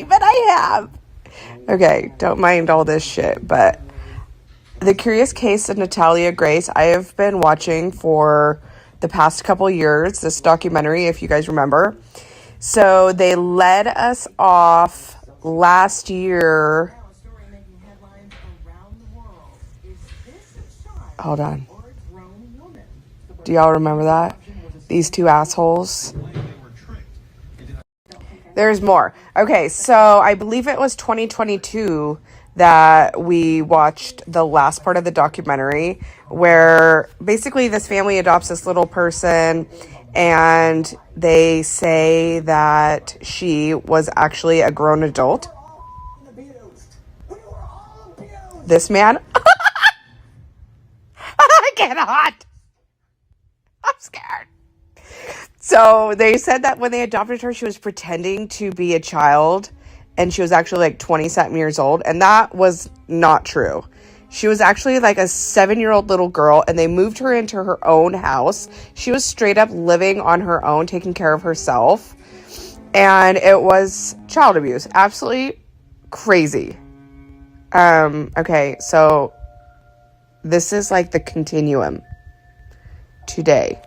But I have. Okay, don't mind all this shit, but The Curious Case of Natalia Grace, I have been watching for the past couple years, this documentary, if you guys remember. So they led us off last year. Hold on. Do y'all remember that? These two assholes. There's more. Okay, so I believe it was 2022 that we watched the last part of the documentary where basically this family adopts this little person and they say that she was actually a grown adult. This man. I cannot. I'm scared. So they said that when they adopted her, she was pretending to be a child and she was actually like 20-something years old. And that was not true. She was actually like a 7-year-old little girl and they moved her into her own house. She was straight up living on her own, taking care of herself. And it was child abuse. Absolutely crazy. Okay, so this is like the continuum today.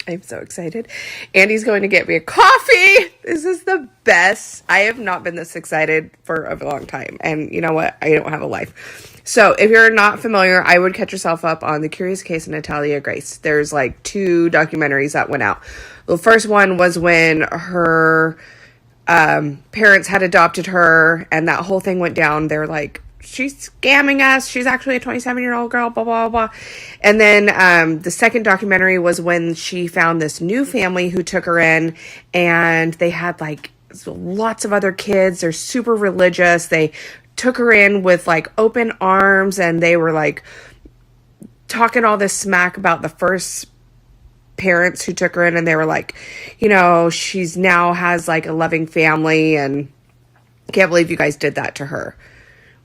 I'm so excited. Andy's going to get me a coffee. This is the best. I have not been this excited for a long time. And you know what? I don't have a life. So if you're not familiar, I would catch yourself up on The Curious Case of Natalia Grace. There's like 2 documentaries that went out. The first one was when her parents had adopted her and that whole thing went down. They're like, she's scamming us. She's actually a 27-year-old girl, blah, blah, blah. And then the second documentary was when she found this new family who took her in and they had like lots of other kids. They're super religious. They took her in with like open arms and they were like talking all this smack about the first parents who took her in. And they were like, you know, she's now has like a loving family and I can't believe you guys did that to her.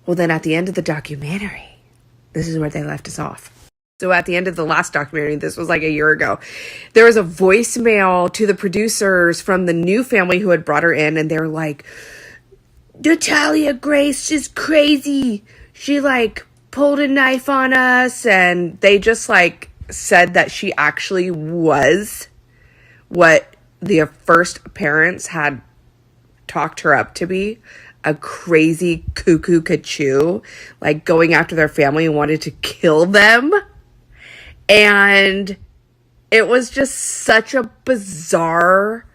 Well, then at the end of the documentary, this is where they left us off. So at the end of the last documentary, this was like a year ago, there was a voicemail to the producers from the new family who had brought her in. And they're like, Natalia Grace is crazy. She like pulled a knife on us. And they just like said that she actually was what the first parents had talked her up to be. A crazy cuckoo cuckoo, like going after their family and wanted to kill them. And it was just such a bizarre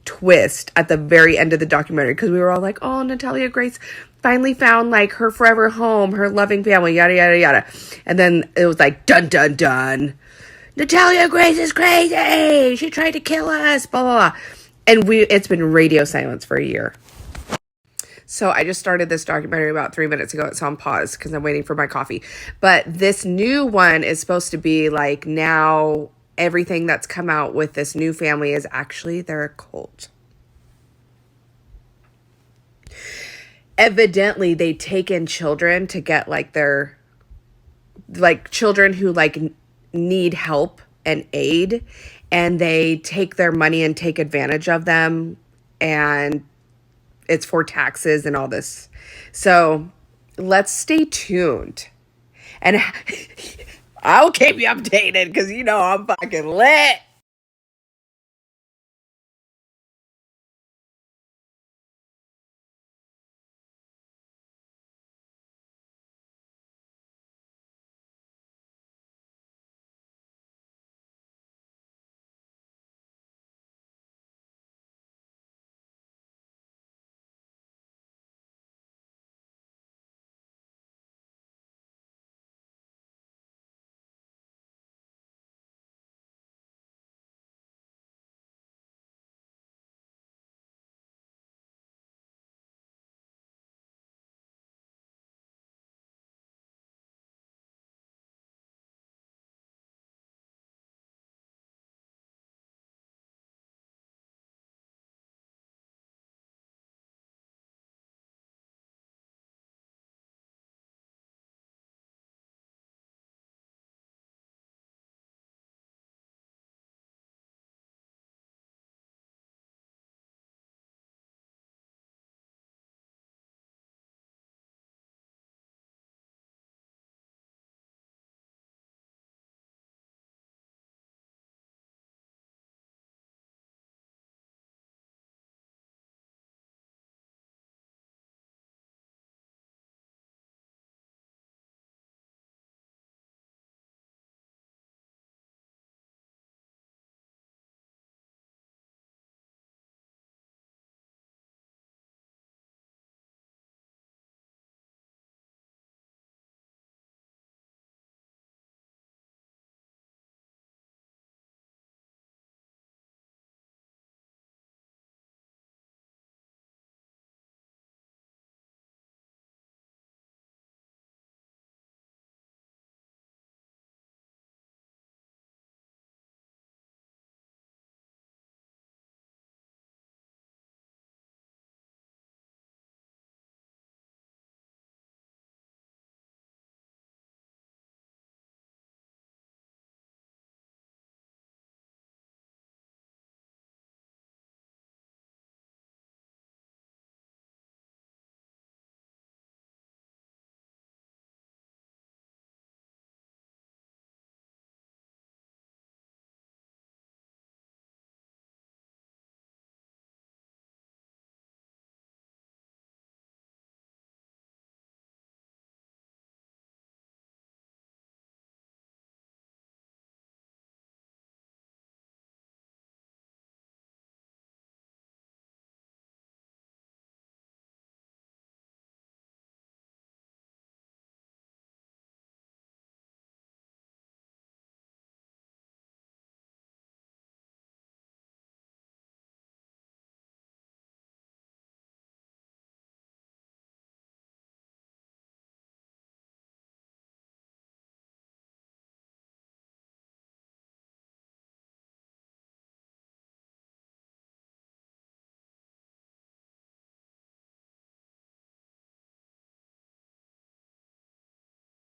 twist at the very end of the documentary because we were all like, oh, Natalia Grace finally found like her forever home, her loving family, yada, yada, yada. And then it was like, dun, dun, dun. Natalia Grace is crazy. She tried to kill us, blah, blah, blah. And it's been radio silence for a year. So I just started this documentary about 3 minutes ago. It's on pause because I'm waiting for my coffee. But this new one is supposed to be like now everything that's come out with this new family is actually they're a cult. Evidently, they take in children to get like their like children who like need help and aid. And they take their money and take advantage of them. And it's for taxes and all this. So let's stay tuned. And I'll keep you updated because you know I'm fucking lit.